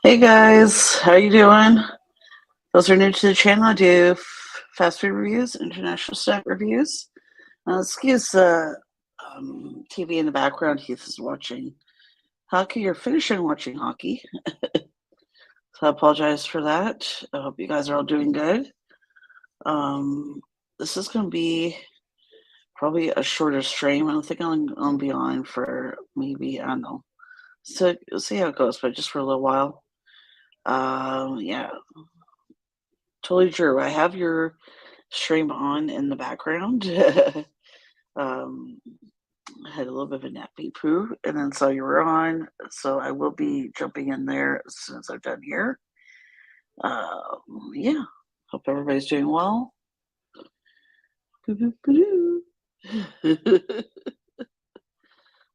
Hey guys, how you doing? Those are new to the channel. I do fast food reviews, international snack reviews. Excuse the TV in the background. Heath is watching hockey or finishing watching hockey. So I apologize for that. I hope you guys are all doing good. This is going to be probably a shorter stream. I don't think I'm going to be on for maybe, I don't know. So we'll see how it goes, but just for a little while. Yeah, totally true. I have your stream on in the background. I had a little bit of a nappy poo, and then saw you were on, so I will be jumping in there as soon as I'm done here. Yeah, hope everybody's doing well.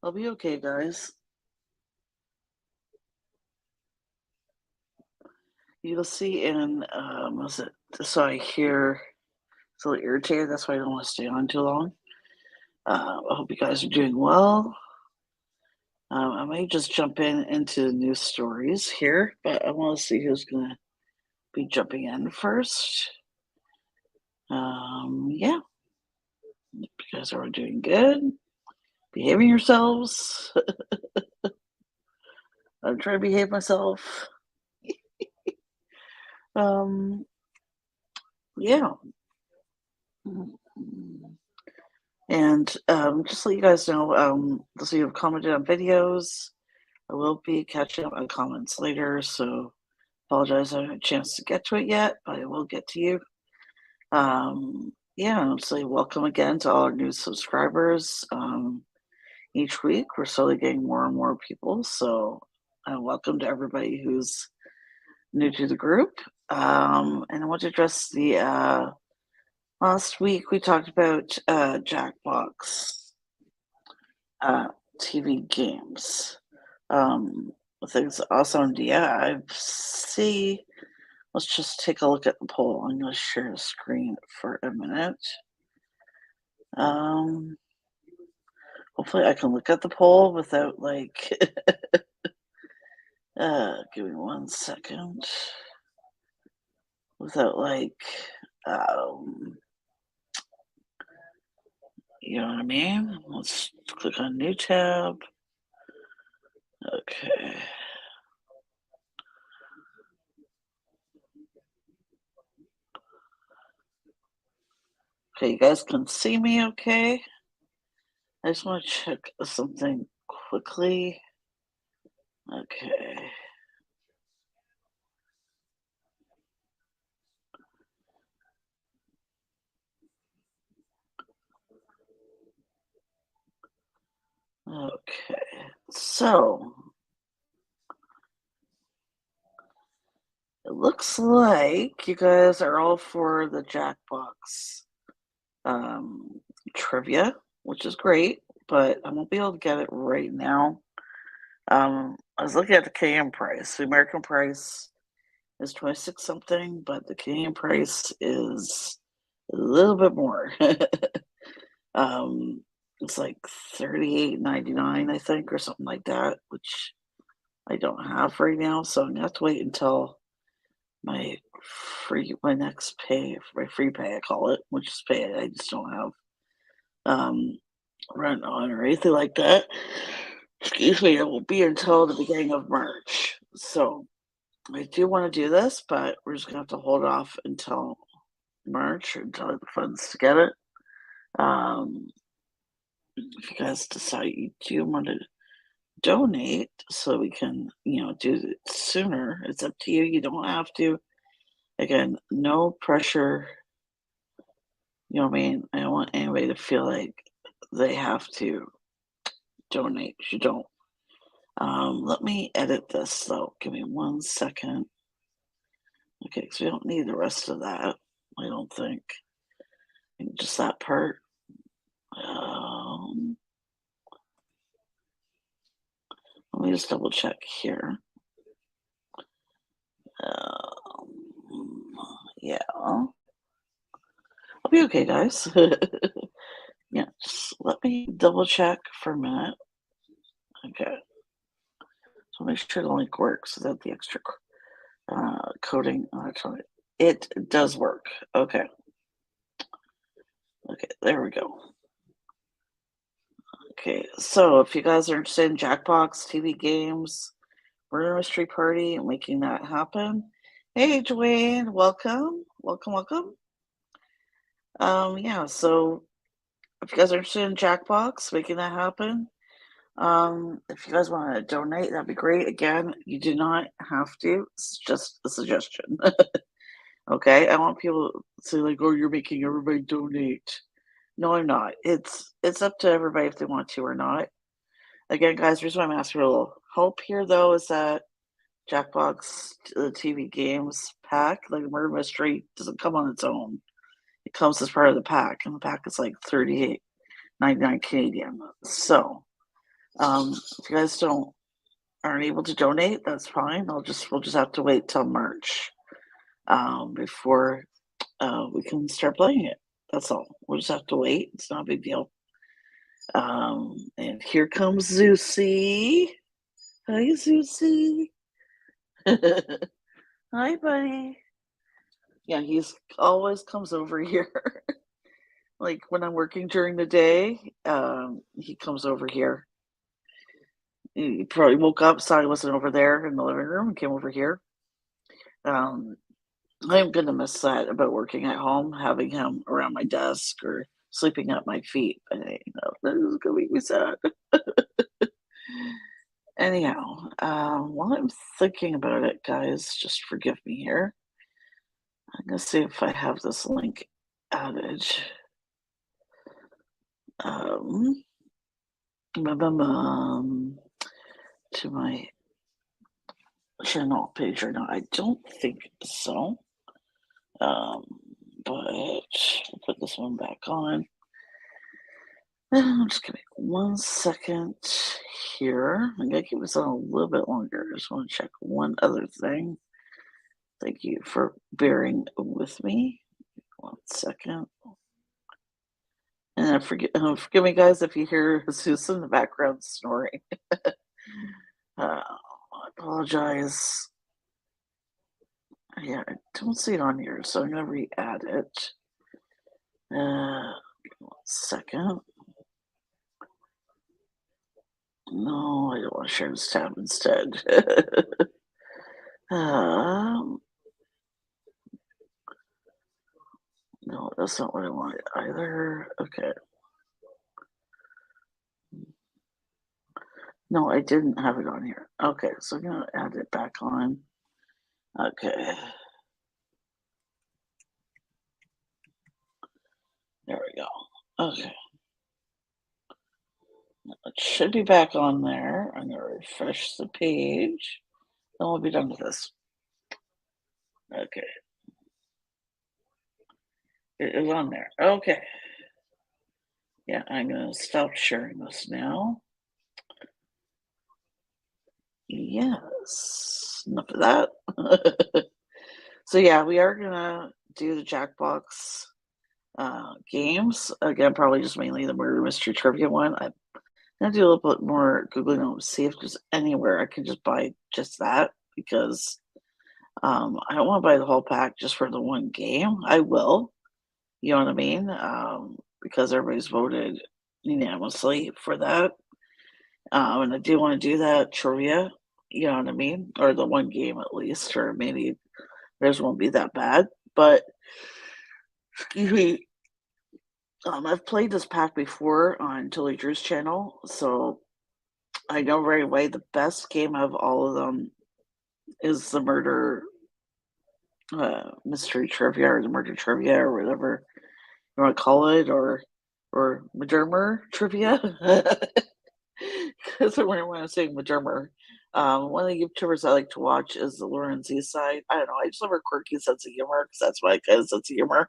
I'll be okay, guys. You'll see in was it? So I hear it's a little irritated. That's why I don't want to stay on too long. I hope you guys are doing well. I may just jump into the news stories here, but I want to see who's going to be jumping in first. Yeah, you guys are doing good, behaving yourselves. I'm trying to behave myself. Yeah. And just to let you guys know, those of you who have commented on videos, I will be catching up on comments later, so apologize I haven't had a chance to get to it yet, but I will get to you. Yeah, I'll say welcome again to all our new subscribers. Each week, we're slowly getting more and more people, so welcome to everybody who's new to the group. And I want to address the last week we talked about Jackbox TV games. I think it's awesome. Yeah, I see. Let's just take a look at the poll. I'm going to share the screen for a minute. Hopefully I can look at the poll without like give me 1 second. Without like you know what I mean? Let's click on new tab. Okay. Okay, you guys can see me okay? I just want to check something quickly. Okay. Okay. So it looks like you guys are all for the Jackbox trivia, which is great, but I won't be able to get it right now. I was looking at the Canadian price. The American price is 26 something, but the Canadian price is a little bit more. It's like $38.99, I think, or something like that, which I don't have right now. So I'm gonna have to wait until my next pay, my free pay, I call it, which is pay. I just don't have rent on or anything like that. Excuse me, it won't be until the beginning of March. So I do want to do this, but we're just gonna have to hold off until March until the funds to get it. If you guys decide you do want to donate so we can, do it sooner, it's up to you. You don't have to. Again, no pressure. You know what I mean? I don't want anybody to feel like they have to donate. You don't. Let me edit this though. Give me 1 second. Okay, because we don't need the rest of that. I don't think. Just that part. Let me just double check here. Yeah. I'll be okay, guys. Yeah, just let me double check for a minute. Okay. So make sure the link works without the extra coding. It does work. Okay. Okay, there we go. Okay, so if you guys are interested in Jackbox, TV games, Murder Mystery Party, and making that happen. Hey, Dwayne, welcome. Welcome. Yeah, so if you guys are interested in Jackbox, making that happen, if you guys want to donate, that'd be great. Again, you do not have to. It's just a suggestion. Okay, I want people to say like, "Oh, you're making everybody donate." No, I'm not. It's up to everybody if they want to or not. Again, guys, the reason why I'm asking for a little help here, though, is that Jackbox, the TV games pack, like Murder Mystery, doesn't come on its own. It comes as part of the pack, and the pack is like $38.99 Canadian. So, if you guys aren't able to donate, that's fine. We'll just have to wait till March before we can start playing it. That's all. We'll just have to wait. It's not a big deal. And here comes Zeusy. Hi, Zeusy. Hi, buddy. Yeah, he's always comes over here. Like when I'm working during the day, he comes over here. He probably woke up, saw I wasn't over there in the living room, and came over here. I'm gonna miss that about working at home, having him around my desk or sleeping at my feet. But that is gonna make me sad. Anyhow, while I'm thinking about it, guys, just forgive me here. I'm gonna see if I have this link added. To my channel page or not. I don't think so. But I'll put this one back on. Just give me 1 second here. I'm gonna keep this on a little bit longer. I just want to check one other thing. Thank you for bearing with me. 1 second. And forgive me, guys, if you hear Zeus in the background snoring. I apologize. Yeah, I don't see it on here, so I'm gonna re-add it. 1 second. No, I don't want to share this tab instead. No, that's not what I want either. Okay. No, I didn't have it on here. Okay, so I'm gonna add it back on. Okay. There we go. Okay. It should be back on there. I'm gonna refresh the page. Then we'll be done with this. Okay. It is on there. Okay. Yeah, I'm gonna stop sharing this now. Yes. Enough of that. So yeah, we are gonna do the Jackbox games. Again, probably just mainly the murder mystery trivia one. I'm gonna do a little bit more Googling to see if there's anywhere I can just buy just that because I don't want to buy the whole pack just for the one game. I will, you know what I mean? Because everybody's voted unanimously for that. And I do want to do that trivia, you know what I mean? Or the one game at least, or maybe theirs won't be that bad. But excuse me, I've played this pack before on Tilly Drew's channel, so I know right away the best game of all of them is the murder mystery trivia or the murder trivia or whatever you want to call it, or Madermer trivia. Because when I say Madermer, one of the YouTubers I like to watch is the Lauren Z side. I don't know. I just love her quirky sense of humor because that's my kind of sense of humor.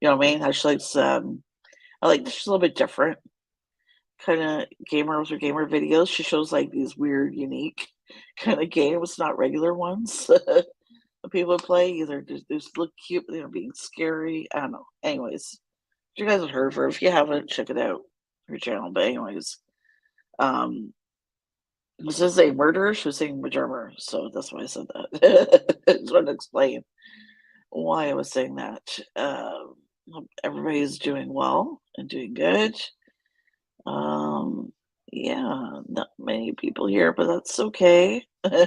You know what I mean? How she likes. I like she's a little bit different kind of gamers or gamer videos. She shows like these weird, unique kind of games, not regular ones. That people play either just look cute, but they're being scary. I don't know. Anyways, you guys have heard of her. If you haven't, check it out. Her channel. But anyways, um, This is a murderer. She was saying murderer, so that's why I said that. I just wanted to explain why I was saying that. Everybody's doing well and doing good. Um, yeah, not many people here, but that's okay. You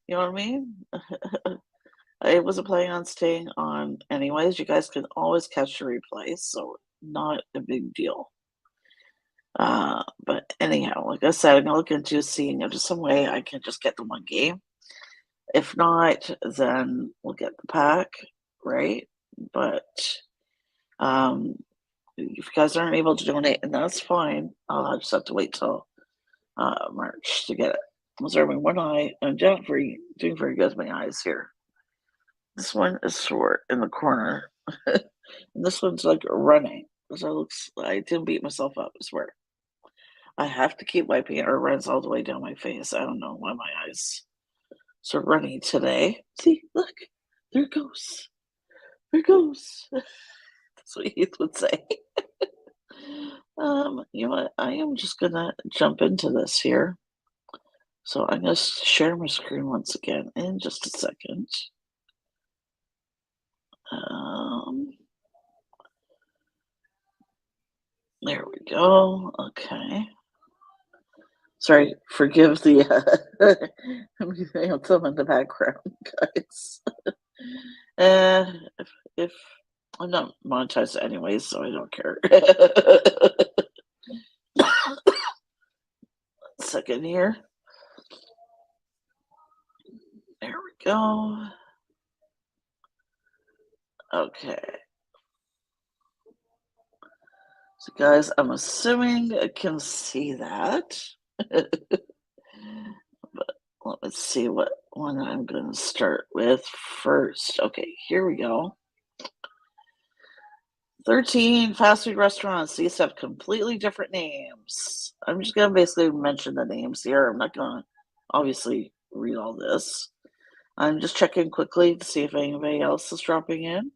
know what I mean? I wasn't planning on staying on anyways. You guys can always catch the replay, so not a big deal. But anyhow, like I said, I'm gonna look into seeing if there's some way I can just get the one game. If not, then we'll get the pack, right? But if you guys aren't able to donate, and that's fine. I'll just have to wait till March to get it. I'm observing one eye. I'm doing very good with my eyes here. This one is sore in the corner. And this one's like running. So it looks, I didn't beat myself up, I swear. I have to keep wiping it or it runs all the way down my face. I don't know why my eyes so runny today. See, look, there it goes. There it goes. That's what Heath would say. You know what? I am just gonna jump into this here. So I'm gonna share my screen once again in just a second. There we go. Okay. Sorry, forgive the film in the background, guys. If I'm not monetized anyways, so I don't care. Second here. There we go. Okay. So guys, I'm assuming I can see that. But let's see what one I'm going to start with first. Okay, here we go. 13 fast food restaurants. These have completely different names. I'm just going to basically mention the names here. I'm not going to obviously read all this. I'm just checking quickly to see if anybody else is dropping in.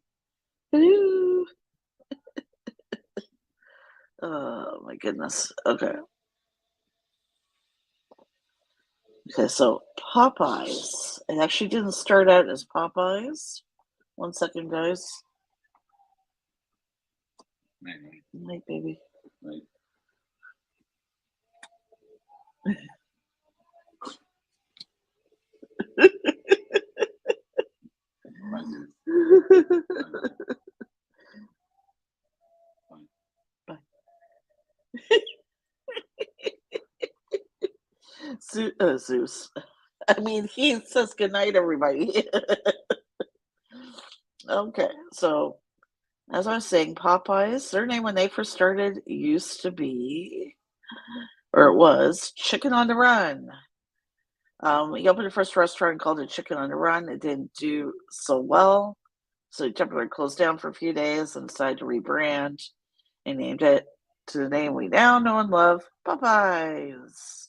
Hello. Oh my goodness. Okay. Okay, so Popeyes. It actually didn't start out as Popeyes. One second, guys. Night, baby. Night. Bye. Zeus. I mean, he says goodnight, everybody. Okay, so as I was saying, Popeyes, their name when they first started used to be, or it was, Chicken on the Run. He opened the first restaurant called it Chicken on the Run. It didn't do so well, so he temporarily closed down for a few days and decided to rebrand and named it to the name we now know and love, Popeyes.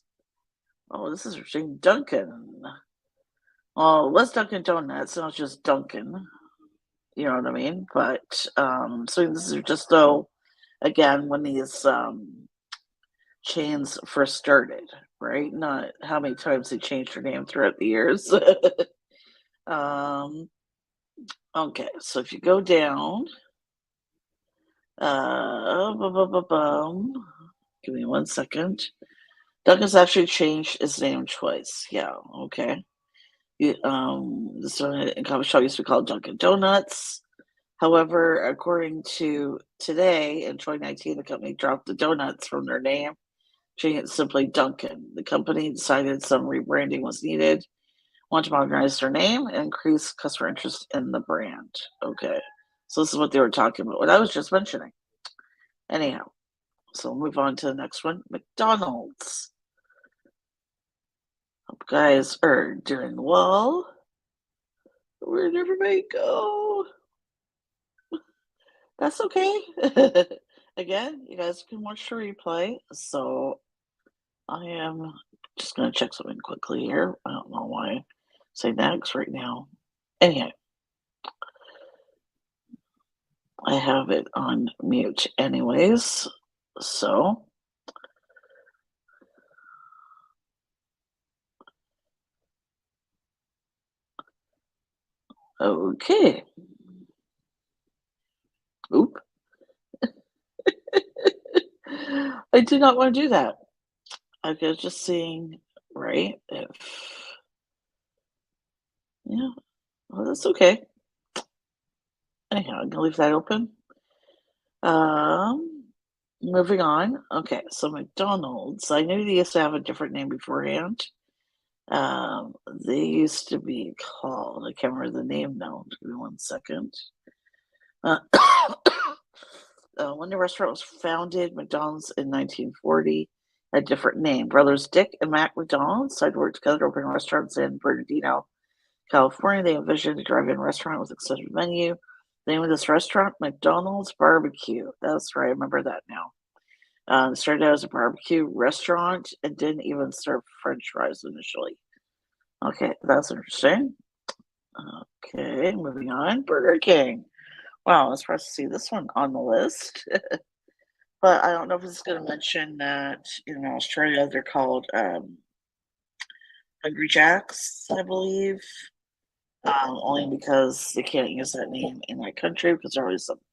Oh, this is interesting. Dunkin'. Oh, it was Dunkin' Donuts, not just Dunkin'. You know what I mean? But so this is just though, again, when these chains first started, right? Not how many times they changed their name throughout the years. Okay, so if you go down, give me 1 second. Dunkin's actually changed its name twice. Yeah, okay. This one in coffee shop used to be called Dunkin' Donuts. However, according to today in 2019, the company dropped the donuts from their name, changing it simply Dunkin'. The company decided some rebranding was needed, wanted to modernize their name, and increase customer interest in the brand. Okay, so this is what they were talking about, what I was just mentioning. Anyhow, so we'll move on to the next one, McDonald's. Hope you guys are doing well. Where'd everybody go? That's okay. Again, you guys can watch the replay. So I am just going to check something quickly here. I don't know why I say next right now. Anyhow, I have it on mute anyways. So Okay. Oop. I did not want to do that. I was just seeing, right? If yeah, well, that's okay. Anyhow, I'm gonna leave that open. Um, moving on. Okay, so McDonald's. I knew they used to have a different name beforehand. They used to be called. I can't remember the name now. Give me 1 second. Uh, when the restaurant was founded, McDonald's in 1940, a different name. Brothers Dick and Mac McDonald decided to work together to open restaurants in Bernardino, California. They envisioned a drive-in restaurant with extensive menu. The name of this restaurant, McDonald's Barbecue. That's right, I remember that now. It started out as a barbecue restaurant and didn't even serve French fries initially. Okay, that's interesting. Okay, moving on. Burger King. Wow, I was surprised to see this one on the list. But I don't know if it's going to mention that in Australia they're called Hungry Jacks, I believe. Only because they can't use that name in that country because there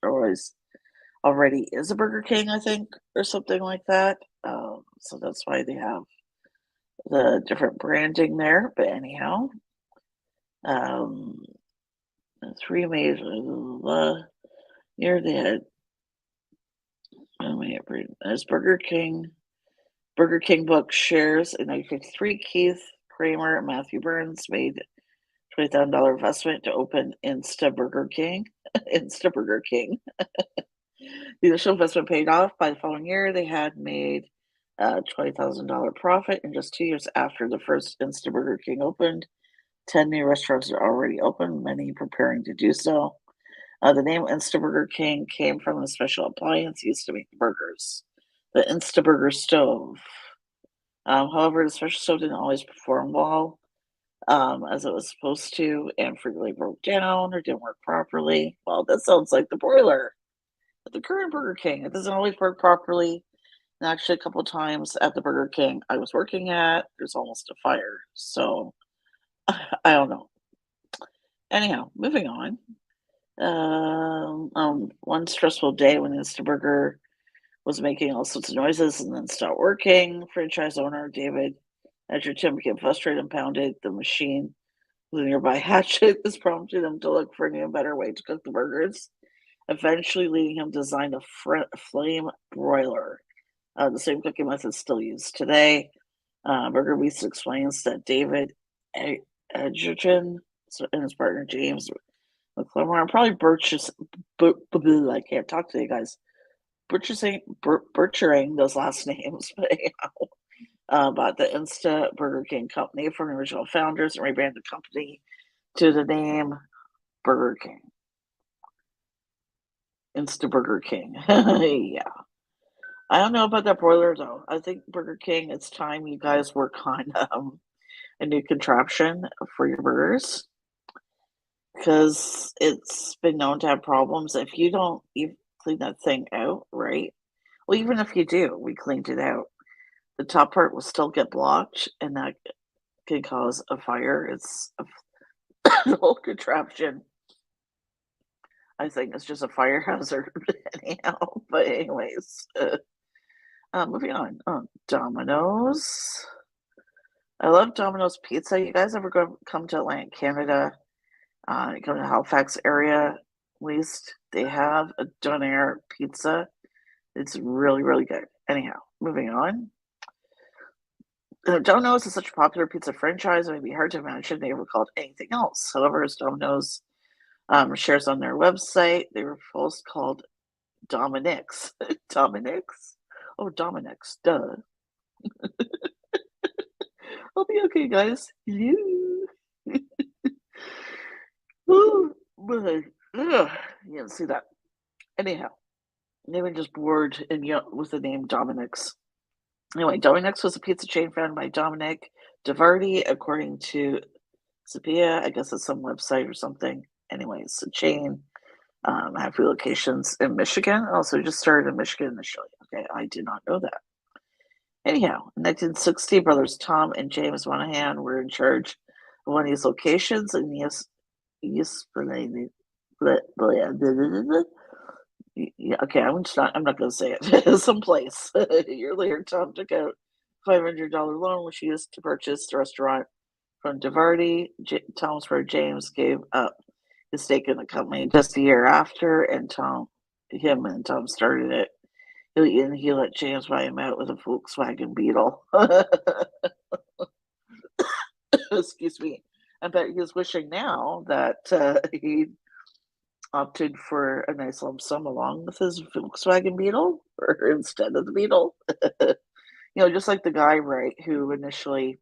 always already is a Burger King, I think, or something like that. So that's why they have the different branding there. But anyhow, um, three major year they had. As Burger King. Burger King book shares in 1953. Keith Kramer and Matthew Burns made $20,000 investment to open Insta Burger King. Insta Burger King. The initial investment paid off. By the following year, they had made a $20,000 profit. And just 2 years after the first Insta Burger King opened, 10 new restaurants are already open, many preparing to do so. The name Insta Burger King came from a special appliance used to make burgers, the Insta Burger stove. However, the special stove didn't always perform well as it was supposed to and frequently broke down or didn't work properly. Well, that sounds like the boiler at the current Burger King. It doesn't always work properly. And actually, a couple times at the Burger King I was working at, there's almost a fire. So I don't know. Anyhow, moving on. One stressful day when Instaburger was making all sorts of noises and then stopped working. Franchise owner David Edgerton became frustrated and pounded the machine with a nearby hatchet. This prompted him to look for a new and better way to cook the burgers, eventually leading him to design a flame broiler, the same cooking method still used today. Burger Beast explains that David Edgerton and his partner James McClellan probably I can't talk to you guys. Butchering those last names, but anyhow, bought the Insta Burger King company from the original founders and rebranded the company to the name Burger King. Insta Burger King. Yeah. I don't know about that broiler though. I think Burger King, it's time you guys work on a new contraption for your burgers because it's been known to have problems. If you don't even clean that thing out, right? Well, even if you do, we cleaned it out. The top part will still get blocked, and that can cause a fire. It's the whole contraption. I think it's just a fire hazard anyhow. But anyways, moving on. Domino's. I love Domino's pizza. You guys ever come to Atlantic Canada? You come to Halifax area, at least they have a donair pizza. It's really, really good. Anyhow, moving on. Domino's is such a popular pizza franchise, it would be hard to imagine they were called anything else. However, as Domino's shares on their website, they were first called Dominic's. Dominic's? Oh, Dominic's, duh. I'll be okay, guys. You. You didn't see that. Anyhow, they were just bored and with the name Dominic's. Anyway, Dominic's was a pizza chain founded by Dominic DeVardi, according to Zappia. I guess it's some website or something. Anyways, the chain had 3 locations in Michigan. Also, just started in Michigan initially. Okay, I did not know that. Anyhow, in 1960, brothers Tom and James Monahan were in charge of one of these locations, and yesterday. Yeah, okay, I'm not gonna say it. Someplace. A year later, Tom took out $500 loan, which he used to purchase the restaurant from DeVarty. Tom's brother James gave up his stake in the company just a year after, and Tom started it. He let James buy him out with a Volkswagen Beetle. Excuse me. I bet he's wishing now that he opted for a nice lump sum along with his Volkswagen Beetle, or instead of the Beetle. Just like the guy, right, who initially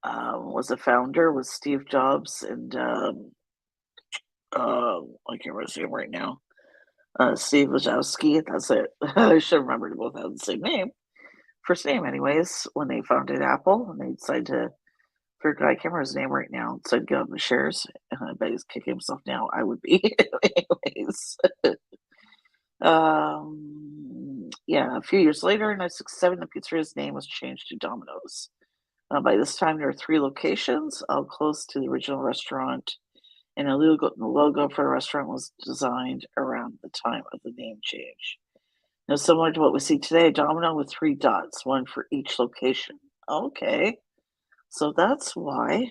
was a founder with Steve Jobs and I can't remember his name right now. Steve Wozowski. That's it. I should have remembered both had the same name, first name, anyways. When they founded Apple, and they decided to. Third guy, I can't remember his name right now. So I'd give him the shares, and I bet he's kicking himself now. I would be, anyways. Yeah, a few years later, in 1967, the pizzeria's name was changed to Domino's. By this time, there were 3 locations, all close to the original restaurant, and the logo for the restaurant was designed around the time of the name change. Now, similar to what we see today, a domino with 3 dots, one for each location. Okay, so that's why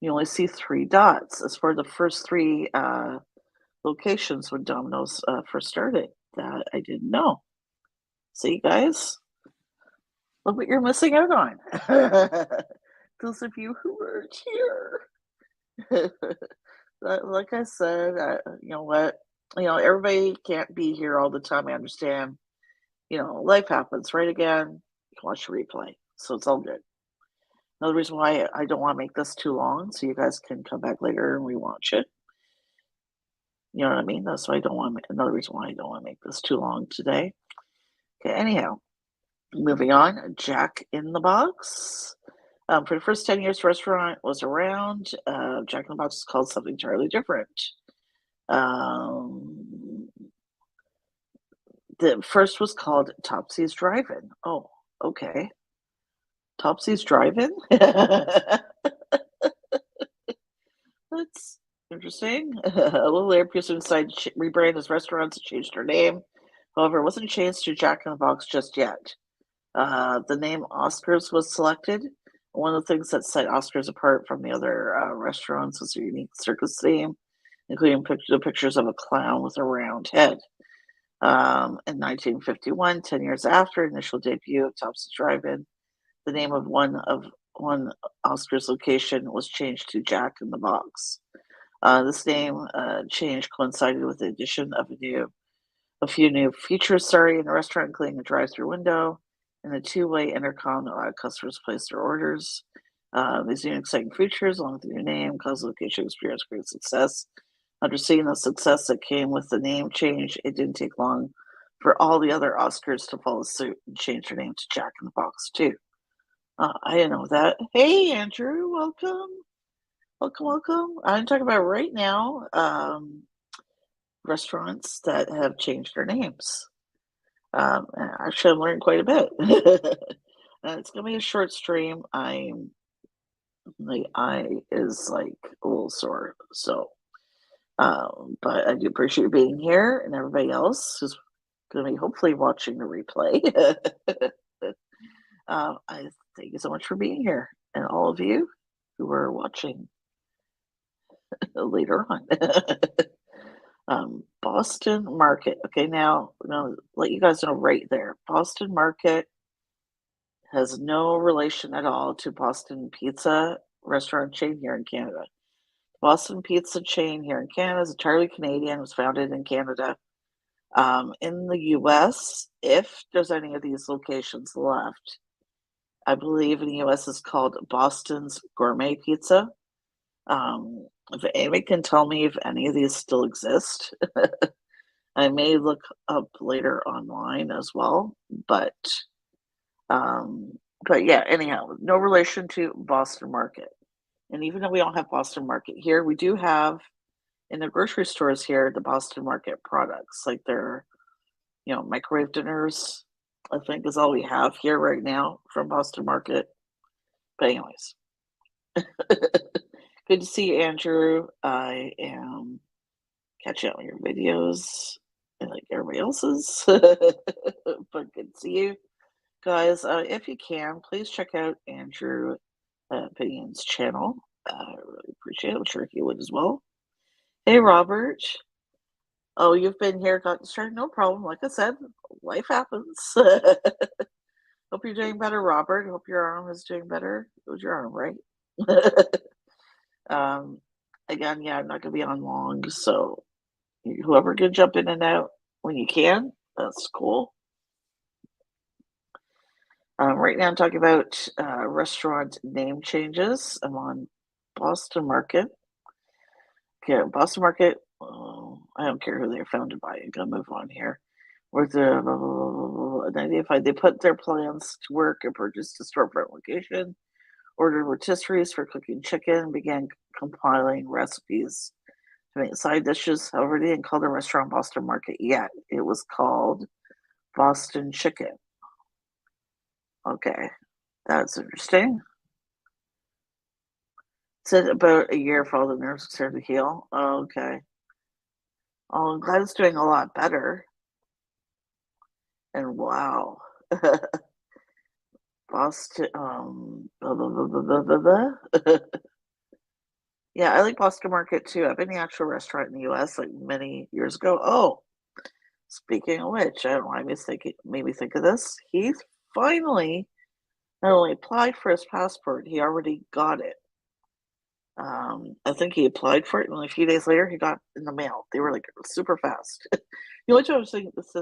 you only see 3 dots. As for the first 3 locations when Domino's first started, that I didn't know. See, guys, look what you're missing out on. Those of you who weren't here. Like I said, you know what? Everybody can't be here all the time. I understand. Life happens, right? Again, you can watch the replay, so it's all good. Another reason why I don't want to make this too long, so you guys can come back later and rewatch it. You know what I mean? That's why another reason why I don't want to make this too long today. Okay, anyhow, moving on. Jack in the Box. For the first 10 years the restaurant was around, Jack in the Box was called something entirely different. The first was called Topsy's Drive-In. Oh, okay. Topsy's Drive-In? That's interesting. A little later, Priestman decided to rebrand his restaurants and changed their name. However, it wasn't changed to Jack in the Box just yet. The name Oscars was selected. One of the things that set Oscars apart from the other restaurants was a unique circus theme, including the pictures of a clown with a round head. In 1951, 10 years after initial debut of Topsy's Drive-In, the name of one Oscars location was changed to Jack in the Box. This name change coincided with the addition of a few new features in the restaurant, including a drive-through window and a 2-way intercom that allowed customers to place their orders. These new exciting features, along with the new name, caused the location to experience great success. After seeing the success that came with the name change, it didn't take long for all the other Oscars to follow suit and change their name to Jack in the Box too. I didn't know that. Hey, Andrew, welcome. Welcome. I'm talking about right now restaurants that have changed their names. Actually, I'm learning quite a bit. It's going to be a short stream. My eye is like a little sore. So, but I do appreciate being here and everybody else who's going to be hopefully watching the replay. I thank you so much for being here, and all of you who are watching later on. Boston Market. Okay, now I'm gonna let you guys know right there. Boston Market has no relation at all to Boston Pizza restaurant chain here in Canada. Boston Pizza chain here in Canada is entirely Canadian. It was founded in Canada. In the US, if there's any of these locations left, I believe in the US it's called Boston's Gourmet Pizza. If anybody can tell me if any of these still exist, I may look up later online as well. But yeah, anyhow, no relation to Boston Market. And even though we don't have Boston Market here, we do have in the grocery stores here the Boston Market products, like their, microwave dinners. I think is all we have here right now from Boston Market. But anyways, Good to see you, Andrew. I am catching up on your videos and like everybody else's, but good to see you guys. If you can, please check out Andrew Opinion's channel. I really appreciate it. I'm sure he would as well. Hey, Robert. Oh, you've been here, got distracted. No problem. Like I said, life happens. Hope you're doing better, Robert. Hope your arm is doing better. It was your arm, right? Again, yeah, I'm not gonna be on long, so whoever can jump in and out when you can, that's cool. Right now I'm talking about restaurant name changes. I'm on Boston Market. Okay, Boston Market. I don't care who they're founded by. I'm gonna move on here. With the 1985, they put their plans to work and purchased a storefront location, ordered rotisseries for cooking chicken, began compiling recipes to make side dishes. However, they didn't call the restaurant Boston Market yet. It was called Boston Chicken. Okay, that's interesting. It said about a year for all the nerves started to heal. Okay. Oh, I'm glad it's doing a lot better. And wow. Boston, blah, blah, blah, blah, blah, blah, blah. Yeah, I like Boston Market too. I've been in the actual restaurant in the US like many years ago. Oh, speaking of which, I don't know why made me think of this. He finally not only applied for his passport, he already got it. I think he applied for it, and a few days later, he got in the mail. They were like super fast. The only time I've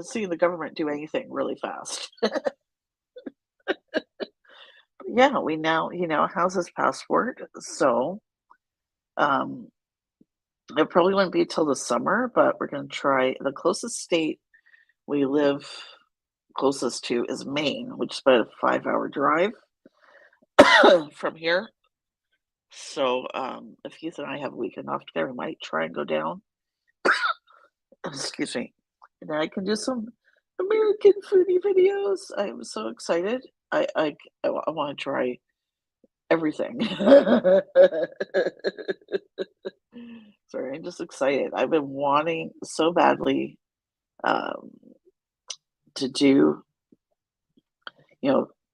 seeing the government do anything really fast. Yeah, he now has his passport, so it probably wouldn't be till the summer, but we're gonna try. The closest state we live closest to is Maine, which is about a 5-hour drive from here. So if Heath and I have a weekend off together, we might try and go down. Excuse me. And then I can do some American foodie videos. I'm so excited. I want to try everything. Sorry, I'm just excited. I've been wanting so badly um, to do,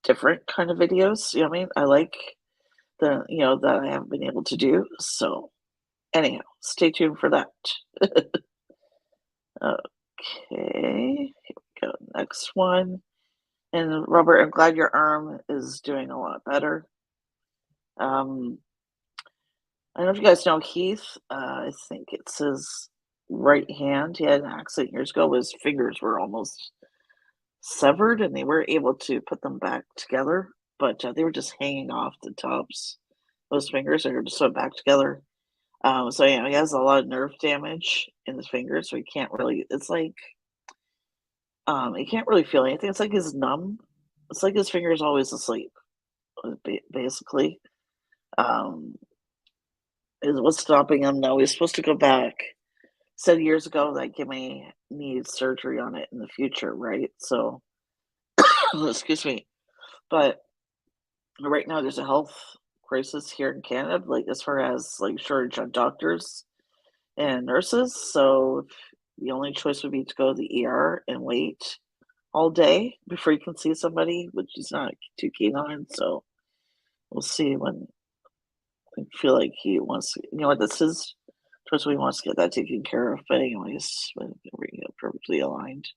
different kind of videos. You know what I mean? I like that I haven't been able to do. So anyhow, stay tuned for that. Okay, here we go. Next one. And Robert, I'm glad your arm is doing a lot better. I don't know if you guys know Heath. I think it's his right hand. He had an accident years ago. His fingers were almost severed, and they were able to put them back together, but they were just hanging off the tops. Those fingers they were just sewed back together. So he has a lot of nerve damage in his fingers, so he can't really. It's like he can't really feel anything. It's like he's numb. It's like his fingers always asleep, basically. Um, is what's stopping him? No, he's supposed to go back. Said years ago that he may need surgery on it in the future, right? So, excuse me, but right now there's a health crisis here in Canada, like as far as like shortage on doctors and nurses. So the only choice would be to go to the ER and wait all day before you can see somebody, which he's not too keen on. So we'll see when I feel like he wants to, what this is. Towards when he wants to get that taken care of. But anyways, we're perfectly aligned.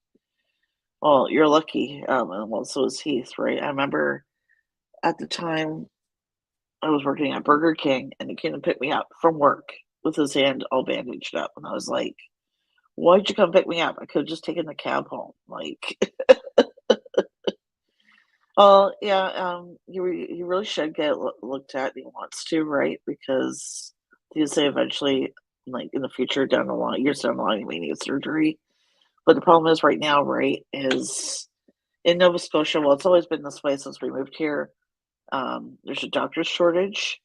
Well, you're lucky. And well, so is Heath, right? I remember at the time I was working at Burger King, and he came to pick me up from work with his hand all bandaged up, and I was like, "Why'd you come pick me up? I could have just taken the cab home." Like, oh yeah, he really should get looked at. He wants to, right? Because you say eventually, like in the future, down the line, years down the line, he may need surgery. But the problem is right now, right, is in Nova Scotia. Well, it's always been this way since we moved here. There's a doctor shortage.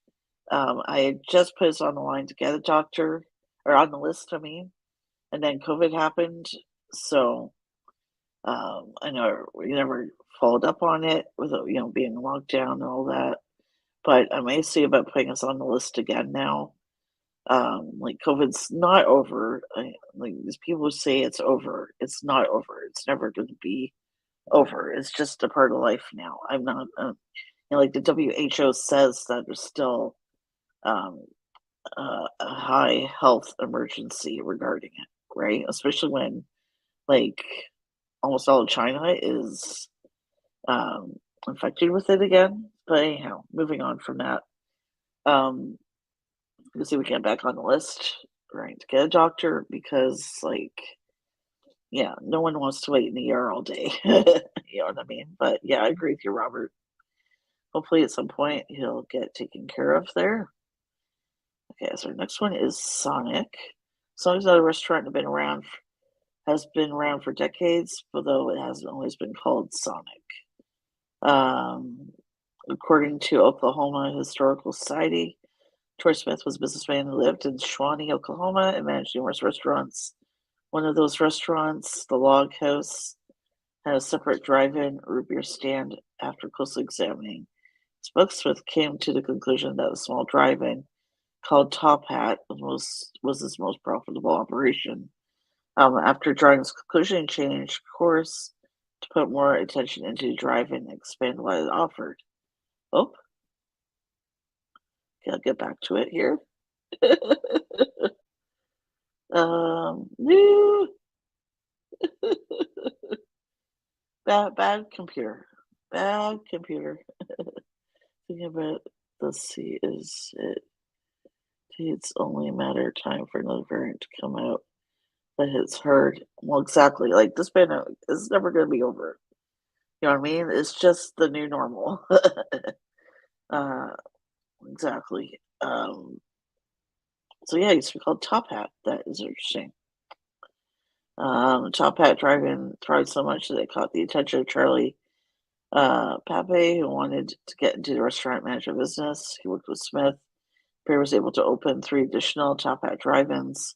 I had just put us on the line to get a doctor, or on the list, I mean, and then COVID happened. So I know we never followed up on it with being locked down and all that. But I may see about putting us on the list again now. Like COVID's not over. Like these people who say it's over, it's not over. It's never going to be over. It's just a part of life now. I'm not, like the WHO says that there's still um, a high health emergency regarding it, right? Especially when like almost all of China is um, infected with it again. But anyhow, moving on from that. Um, let's see, we get back on the list, right? To get a doctor because, like, yeah, no one wants to wait in the ER all day. You know what I mean? But yeah, I agree with you, Robert. Hopefully, at some point, he'll get taken care of there. Okay, so our next one is Sonic. Sonic's not a restaurant that has been around for decades, although it hasn't always been called Sonic. Um, According to Oklahoma Historical Society, Troy Smith was a businessman who lived in Shawnee, Oklahoma, and managed numerous restaurants. One of those restaurants, the Log House, had a separate drive-in root beer stand. After closely examining, Smith came to the conclusion that a small drive-in called Top Hat was his most profitable operation. After drawing his conclusion, he changed course to put more attention into the drive-in and expand what it offered. Oh, okay, I'll get back to it here. Woo! Bad computer. Bad computer. Thinking about, let's see, it's only a matter of time for another variant to come out that hits hard. Well, exactly. Like this pandemic is never going to be over. You know what I mean? It's just the new normal. uh, exactly. So yeah, it used to be called Top Hat. That is interesting. Top Hat Drive-In thrived so much that it caught the attention of Charlie Pape, who wanted to get into the restaurant management business. He worked with Smith. Pair was able to open 3 additional Top Hat drive-ins.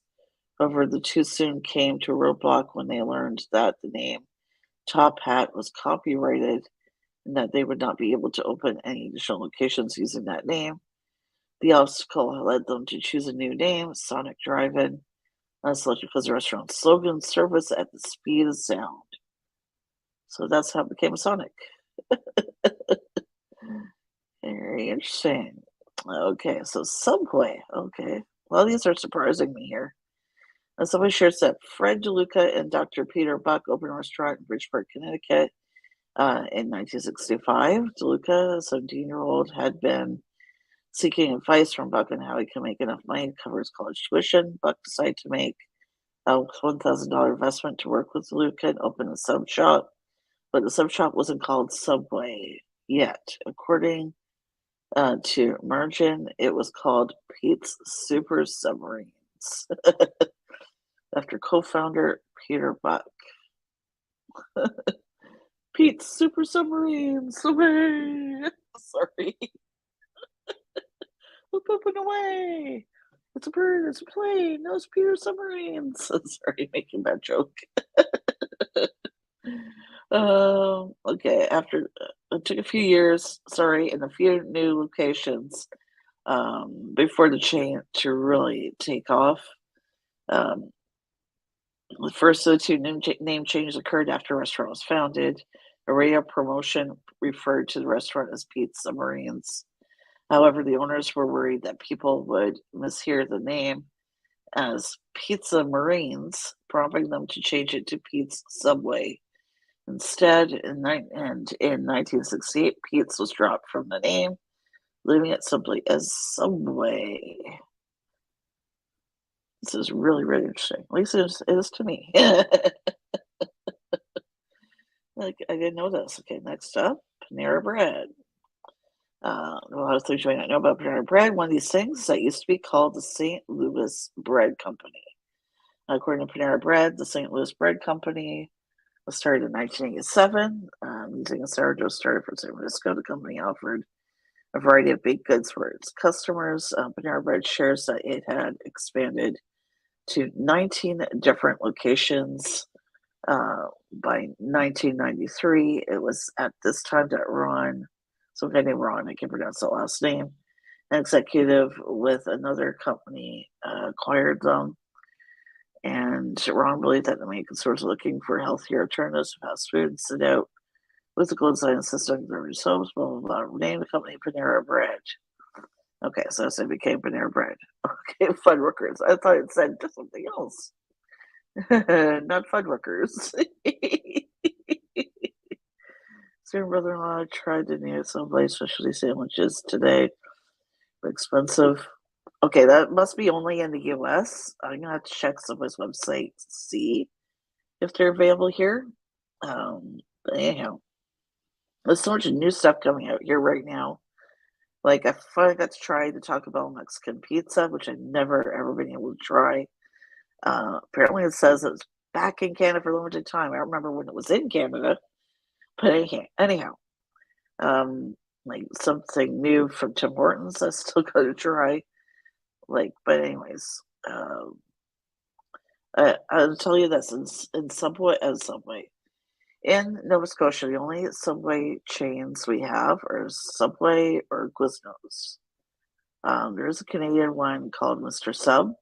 However, the two soon came to a roadblock when they learned that the name Top Hat was copyrighted and that they would not be able to open any additional locations using that name. The obstacle led them to choose a new name, Sonic Drive-In, selected because the restaurant's slogan, service at the speed of sound. So that's how it became Sonic. Very interesting. Okay, so Subway. Okay. Well, these are surprising me here. And Subway shares that Fred DeLuca and Dr. Peter Buck opened a restaurant in Bridgeport, Connecticut in 1965. DeLuca, a 17-year-old, had been seeking advice from Buck on how he can make enough money to cover his college tuition. Buck decided to make a $1,000 investment to work with DeLuca and open a sub shop, but the sub shop wasn't called Subway yet. According to Margin, it was called Pete's Super Submarines after co-founder Peter Buck. Pete's Super Submarines away. Sorry. We're pooping away. It's a bird, it's a plane, no, it's Peter Submarines. Sorry, making that joke. Okay, after it took a few years, sorry, and a few new locations before the chain to really take off. The first of the two name changes occurred after the restaurant was founded. A radio promotion referred to the restaurant as Pete's Submarines. However, the owners were worried that people would mishear the name as Pizza Marines, prompting them to change it to Pete's Subway. Instead, in 1968, Pete's was dropped from the name, leaving it simply as Subway. This is really, really interesting. At least it is to me. Like, I didn't know this. Okay, next up, Panera Bread. A lot of things you might not know about Panera Bread. One of these things that used to be called the St. Louis Bread Company. According to Panera Bread, the St. Louis Bread Company was started in 1987. Using a sourdough started from San Francisco, the company offered a variety of baked goods for its customers. Panera Bread shares that it had expanded to 19 different locations by 1993. It was at this time that some guy named Ron, I can't pronounce the last name, An executive with another company acquired them, and Ron believed that the main consumers were looking for healthier alternatives to fast food and sit out with the goal design system of their results, blah, blah, blah. Named the company Panera Bread. Okay, so it became Panera Bread. Okay, Fuddruckers. I thought it said just something else. Not Fuddruckers. So your brother-in-law tried the new Subway specialty sandwiches today. They're expensive. Okay, that must be only in the US. I'm gonna have to check Subway's website to see if they're available here. But anyhow, there's so much new stuff coming out here right now. Like, I finally got to try the Taco Bell Mexican pizza, which I've never ever been able to try. Apparently, it says it's back in Canada for a limited time. I don't remember when it was in Canada, but anyhow, like something new from Tim Hortons, I still got to try. Like, but anyways, I'll tell you this: in Subway, in Nova Scotia, the only Subway chains we have are Subway or Quiznos. There's a Canadian one called Mr. Sub,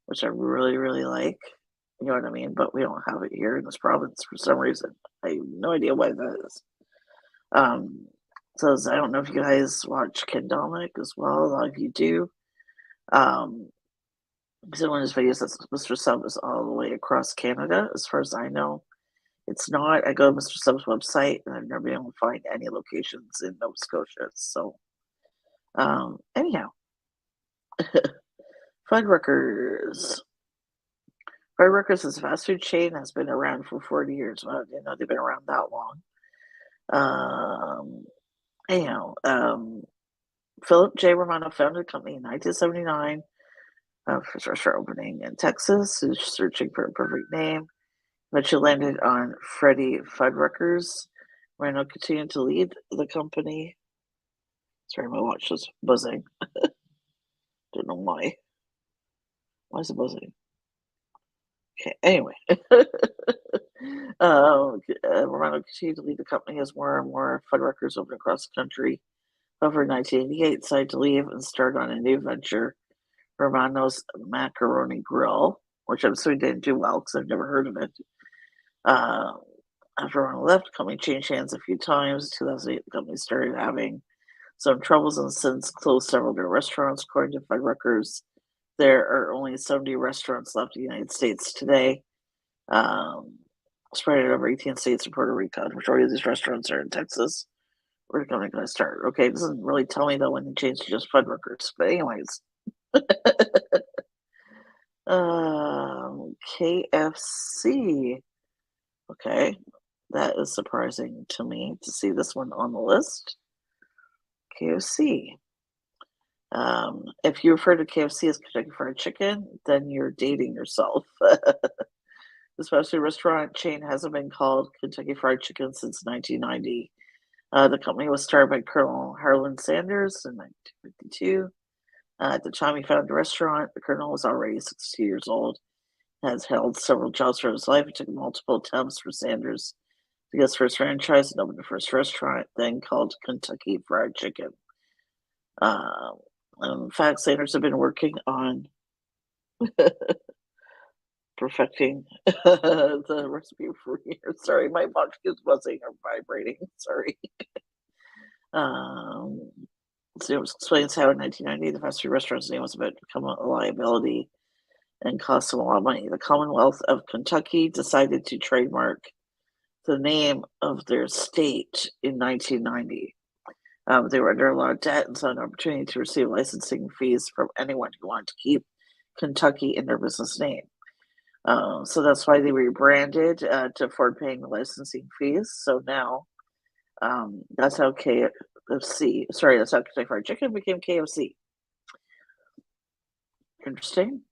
which I really, really like. You know what I mean? But we don't have it here in this province for some reason. I have no idea why that is. So I don't know if you guys watch Ken Dominic as well. A lot of you do. Because in one of his videos, that Mr. Sub is all the way across Canada, as far as I know. It's not. I go to Mr. Sub's website, and I've never been able to find any locations in Nova Scotia. So, anyhow, Fuddruckers. Fuddruckers is a fast food chain that's been around for 40 years. Well, I didn't know they've been around that long. Anyhow, Philip J. Romano founded the company in 1979. First restaurant opening in Texas. Who's searching for a perfect name. But she landed on Freddie Fuddruckers. Randall continued to lead the company. Sorry, my watch was buzzing. Don't know why. Why is it buzzing? Okay, anyway. Romano continued to lead the company as more and more Fuddruckers opened across the country. However, in 1988, decided to leave and start on a new venture, Romano's Macaroni Grill, which I'm assuming didn't do well because I've never heard of it. After Romano left, the company changed hands a few times. In 2008, the company started having some troubles and since closed several of their restaurants. According to Fuddruckers, there are only 70 restaurants left in the United States today, spread over 18 states and Puerto Rico. The majority of these restaurants are in Texas. Where's the company going to start? Okay, it doesn't really tell me though when they changed to just Fuddruckers. But anyways, KFC. Okay, that is surprising to me to see this one on the list. KFC. If you refer to KFC as Kentucky Fried Chicken, then you're dating yourself. This fast food restaurant chain hasn't been called Kentucky Fried Chicken since 1990. The company was started by Colonel Harlan Sanders in 1952. At the time he founded the restaurant, the Colonel was already 62 years old, has held several jobs for his life. It took multiple attempts for Sanders to get his first franchise and open the first restaurant, then called Kentucky Fried Chicken. In fact, Sanders had been working on perfecting the recipe for years. Sorry, my watch is buzzing or vibrating. Sorry. So it explains how in 1990 the fast food restaurant's name was about to become a liability and cost them a lot of money. The Commonwealth of Kentucky decided to trademark the name of their state in 1990. They were under a lot of debt and saw an opportunity to receive licensing fees from anyone who wanted to keep Kentucky in their business name. So that's why they rebranded to afford paying the licensing fees. So now that's how KFC, sorry, that's how Kentucky Fried Chicken became KFC. Interesting.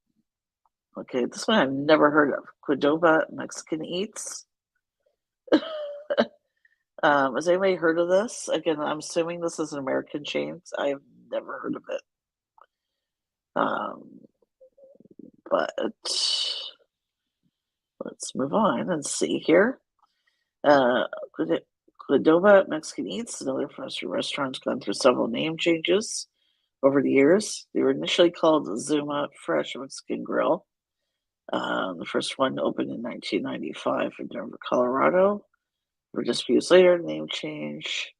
Okay, this one I've never heard of. Qdoba Mexican Eats. Has anybody heard of this? Again, I'm assuming this is an American chain. I've never heard of it. But let's move on and see here. Qdoba Mexican Eats, another fast food restaurant, has gone through several name changes over the years. They were initially called Zuma Fresh Mexican Grill. The first one opened in 1995 in Denver, Colorado. For just a few years later, the name changed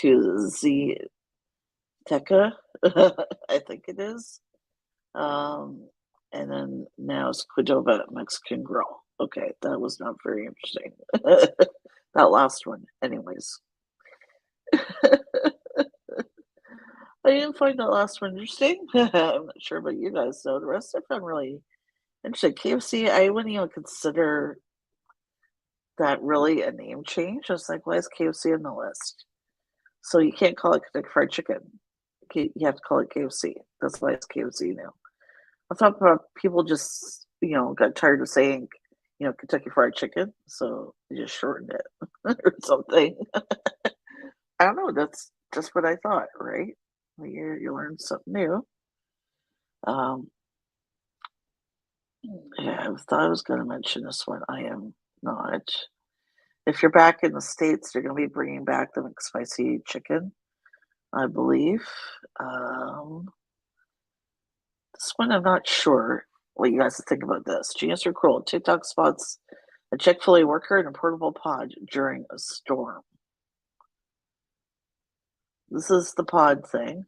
to Z Teca, I think it is. And then now it's Qdoba Mexican Grill. Okay, that was not very interesting. That last one, anyways. I didn't find that last one interesting. I'm not sure about you guys, though. The rest I found really interesting. KFC, I wouldn't even consider that really a name change. I was like, why is KFC on the list? So you can't call it Kentucky Fried Chicken. You have to call it KFC. That's why it's KFC now. I thought people just, got tired of saying, Kentucky Fried Chicken, so they just shortened it or something. I don't know. That's just what I thought, right? You learn something new. Yeah, I thought I was going to mention this one. I am not. If you're back in the States, they're going to be bringing back the McSpicy chicken, I believe. This one, I'm not sure what you guys think about this. Genius or cruel? TikTok spots a Chick-fil-A worker in a portable pod during a storm. This is the pod thing.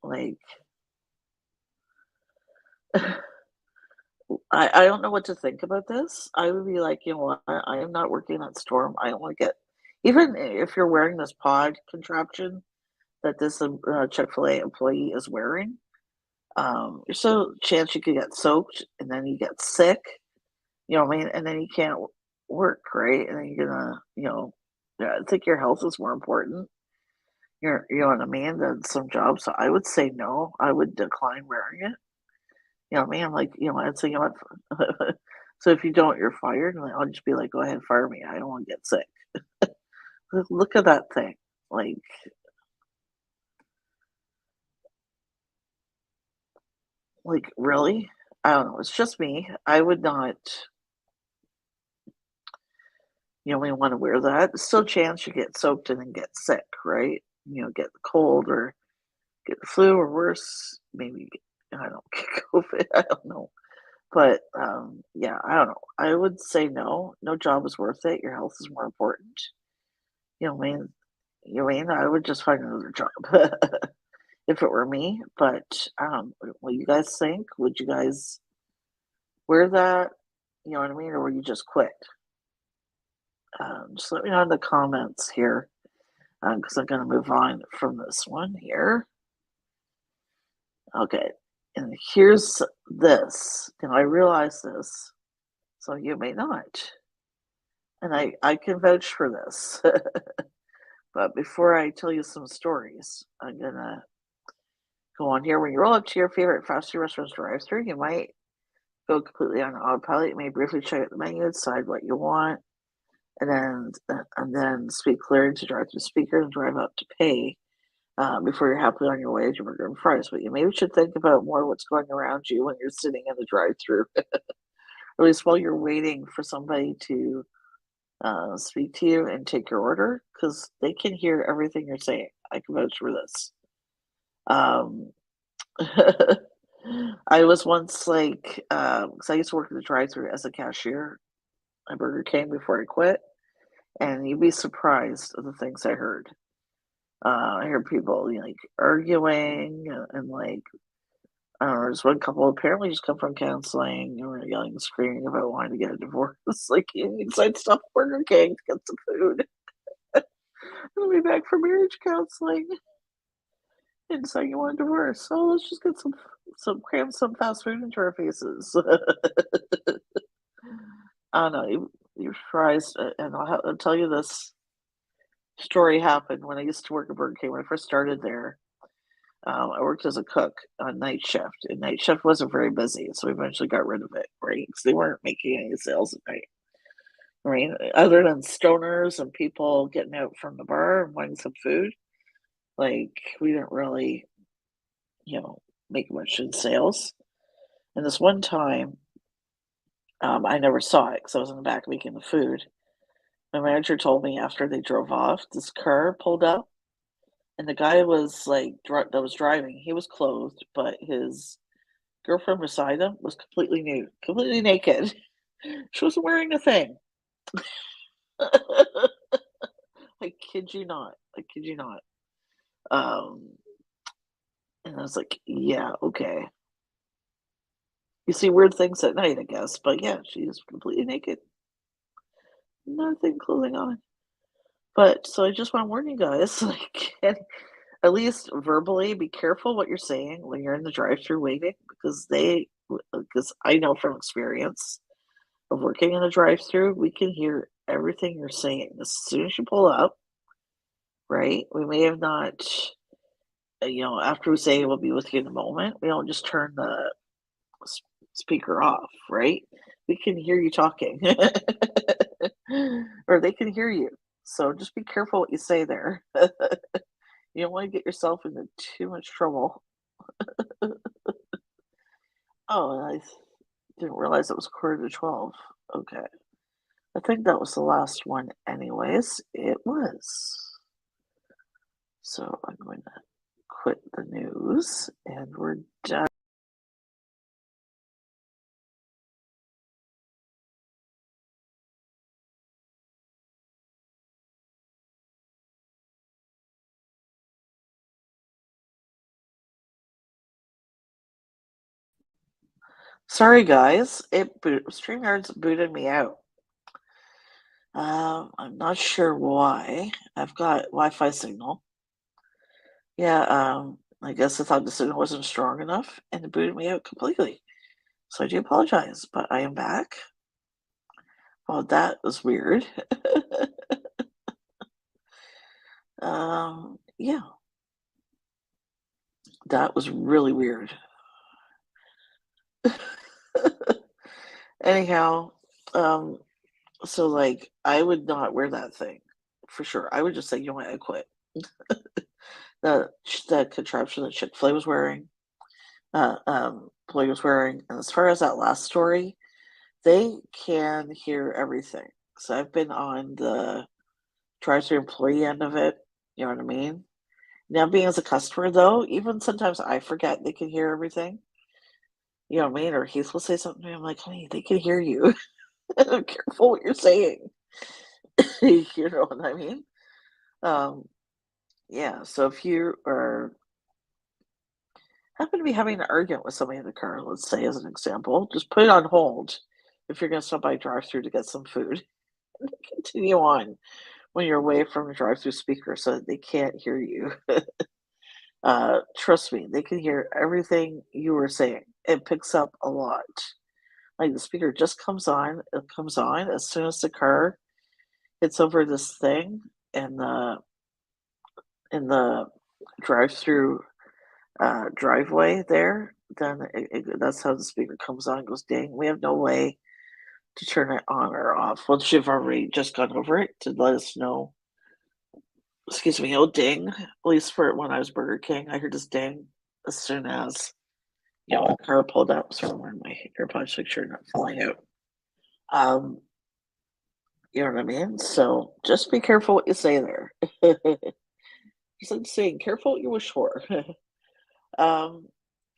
Like, I don't know what to think about this. I would be like, you know what? I am not working that storm. I don't want to get, even if you're wearing this pod contraption that this Chick-fil-A employee is wearing, there's a chance you could get soaked and then you get sick, you know what I mean? And then you can't work, right? And then you're gonna, I think your health is more important. You're on a man than some jobs. So I would say no. I would decline wearing it. You know what I mean? I'm like, I'd say, what? So if you don't, you're fired. And I'll just be like, go ahead, fire me. I don't want to get sick. Look at that thing. Like really? I don't know. It's just me. I would not, we want to wear that. There's still a chance you get soaked and then get sick, right? Get the cold or get the flu or worse, maybe I don't get COVID. I don't know. But yeah, I don't know. I would say no. No job is worth it. Your health is more important. Man, I would just find another job if it were me. But what you guys think? Would you guys wear that? You know what I mean? Or would you just quit? Just let me know in the comments here because I'm going to move on from this one here. Okay, and here's this. Now I realize this, so you may not. And I can vouch for this. But before I tell you some stories, I'm gonna go on here. When you roll up to your favorite fast food restaurant's drive-thru, you might go completely on autopilot. You may briefly check out the menu, decide what you want, and then speak clearly to drive-thru speaker and drive up to pay. Before you're happily on your way to your burger and fries. But you maybe should think about more what's going around you when you're sitting in the drive-thru, at least while you're waiting for somebody to speak to you and take your order, because they can hear everything you're saying. I can vouch for this. I was once like, because I used to work at the drive-thru as a cashier at Burger King before I quit, and you'd be surprised at the things I heard. I hear people like arguing and like I don't know. There's one couple apparently just come from counseling and were yelling and screaming about wanting to get a divorce. Like inside stop Burger King to get some food. I'll be back for marriage counseling. And so you want a divorce? So let's just get cram some fast food into our faces. I don't know. You're surprised, and I'll tell you this story happened when I used to work at Burger King when I first started there. I worked as a cook on night shift, and night shift wasn't very busy, so we eventually got rid of it, right? Because they weren't making any sales at night, right? Other than stoners and people getting out from the bar and wanting some food, like we didn't really, make much in sales. And this one time, I never saw it because I was in the back making the food. My manager told me after they drove off, this car pulled up and the guy was like that was driving. He was clothed, but his girlfriend beside him was completely nude, completely naked. She wasn't wearing a thing. I kid you not. I kid you not. Um, and I was like, yeah, okay. You see weird things at night, I guess. But yeah, she's completely naked. Nothing clothing on. But so I just want to warn you guys, like, at least verbally, be careful what you're saying when you're in the drive-through waiting, because I know from experience of working in a drive-through, we can hear everything you're saying as soon as you pull up, right? We may have not, after we say we'll be with you in a moment, we don't just turn the speaker off, right? We can hear you talking, or they can hear you. So just be careful what you say there. You don't want to get yourself into too much trouble. Oh, and I didn't realize it was 11:45. Okay. I think that was the last one anyways. It was. So I'm going to quit the news and we're done. Sorry guys, StreamYard's booted me out. I'm not sure why. I've got Wi-Fi signal. Yeah, I guess I thought the signal wasn't strong enough and it booted me out completely. So I do apologize, but I am back. Well, that was weird. Yeah, that was really weird. Anyhow, so like I would not wear that thing for sure. I would just say, you know what, I quit. The contraption that Chick-fil-A was wearing, Chloe was wearing, and as far as that last story, they can hear everything. So I've been on the drive-through employee end of it. You know what I mean? Now, being as a customer, though, even sometimes I forget they can hear everything. You know what I mean? Or Heath will say something to me. I'm like, honey, they can hear you. Careful what you're saying. You know what I mean? Um, yeah. So if you are happen to be having an argument with somebody in the car, let's say as an example, just put it on hold if you're going to stop by drive-through to get some food. Continue on when you're away from the drive-through speaker so that they can't hear you. Trust me, they can hear everything you were saying. It picks up a lot. Like the speaker just comes on, it comes on as soon as the car hits over this thing and in the drive-through driveway there, then that's how the speaker comes on. It goes ding. We have no way to turn it on or off once you've already just gone over it to let us know. Excuse me, oh ding. At least for when I was Burger King, I heard this ding as soon as a car pulled up. So I'm wearing my AirPods to make sure not falling out. Um, you know what I mean? So just be careful what you say there. Just like saying, careful what you wish for. um,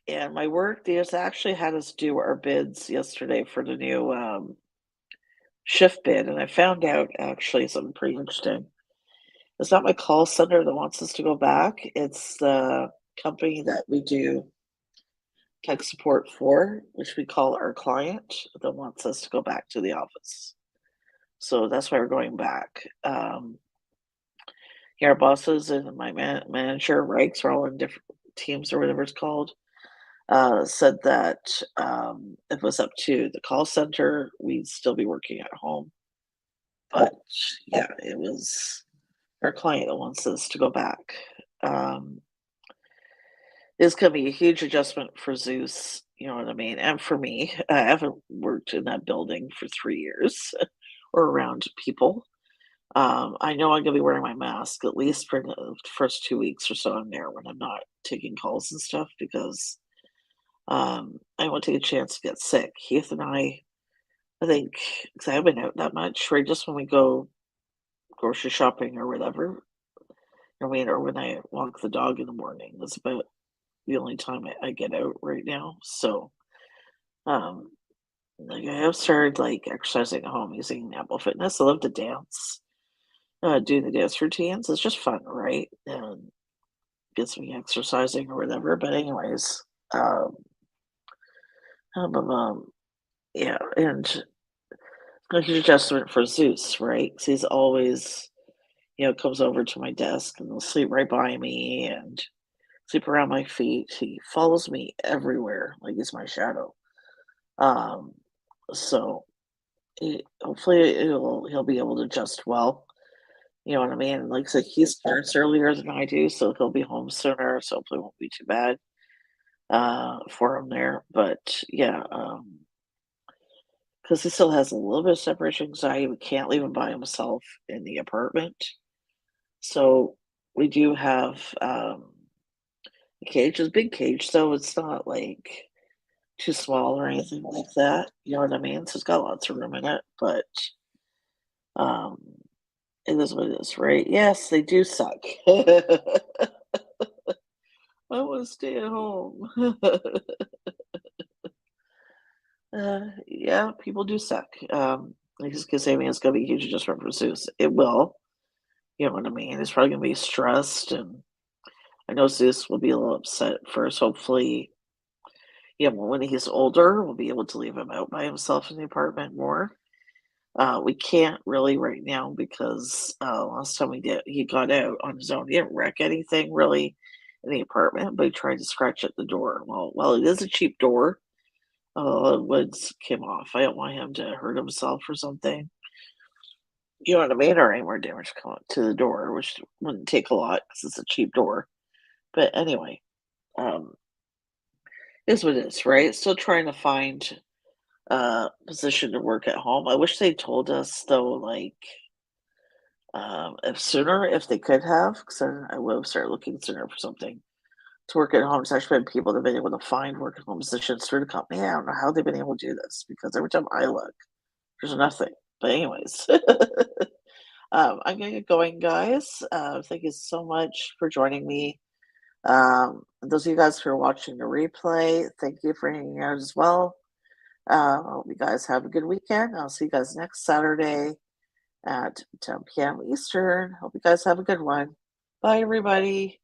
and my work, they just actually had us do our bids yesterday for the new shift bid, and I found out actually something pretty interesting. It's not my call center that wants us to go back. It's the company that we do tech support for, which we call our client, that wants us to go back to the office. So that's why we're going back. Yeah, our bosses and my manager, Rex, are all in different teams or whatever it's called. Said that if it was up to the call center, we'd still be working at home. But yeah, it was our client that wants us to go back. It's going to be a huge adjustment for Zeus, you know what I mean? And for me, I haven't worked in that building for 3 years or around people. I know I'm going to be wearing my mask at least for the first 2 weeks or so I'm there when I'm not taking calls and stuff because I won't take a chance to get sick. Heath and I think, because I haven't been out that much, right? Just when we go grocery shopping or whatever, I mean, or when I walk the dog in the morning. That's about the only time I get out right now. So, um, like I have started like exercising at home using Apple Fitness. I love to dance. Doing the dance routines. It's just fun, right? And gets me exercising or whatever. But anyways, um, um, yeah, and a huge adjustment for Zeus, right? 'Cause he's always, comes over to my desk and he'll sleep right by me and sleep around my feet. He follows me everywhere, like he's my shadow. Um, so hopefully he'll be able to adjust well. You know what I mean? Like I said, he starts earlier than I do, so he'll be home sooner. So hopefully it won't be too bad for him there. But yeah, because he still has a little bit of separation anxiety. We can't leave him by himself in the apartment. So we do have a cage. It's a big cage, so it's not like too small or anything like that. You know what I mean? So it's got lots of room in it, but um, it is what it is, right? Yes, they do suck. I want to stay at home. Yeah, people do suck. Like just because saying it's gonna be a huge adjustment for Zeus. It will. You know what I mean? He's probably gonna be stressed, and I know Zeus will be a little upset first. Hopefully, when he's older, we'll be able to leave him out by himself in the apartment more. We can't really right now because last time he got out on his own. He didn't wreck anything really in the apartment, but he tried to scratch at the door. Well, it is a cheap door. The woods came off. I don't want him to hurt himself or something. You know what I mean? Or any more damage come to the door, which wouldn't take a lot because it's a cheap door. But anyway, um, is what it is, right? Still trying to find position to work at home. I wish they told us though, like if sooner, if they could have, because then I would have started looking sooner for something to work at home. There's actually been people that have been able to find work at home positions through the company. I don't know how they've been able to do this because every time I look, there's nothing. But anyways, I'm gonna get going, guys. Thank you so much for joining me. Those of you guys who are watching the replay, thank you for hanging out as well. I hope you guys have a good weekend. I'll see you guys next Saturday at 10 p.m. Eastern. Hope you guys have a good one. Bye, everybody.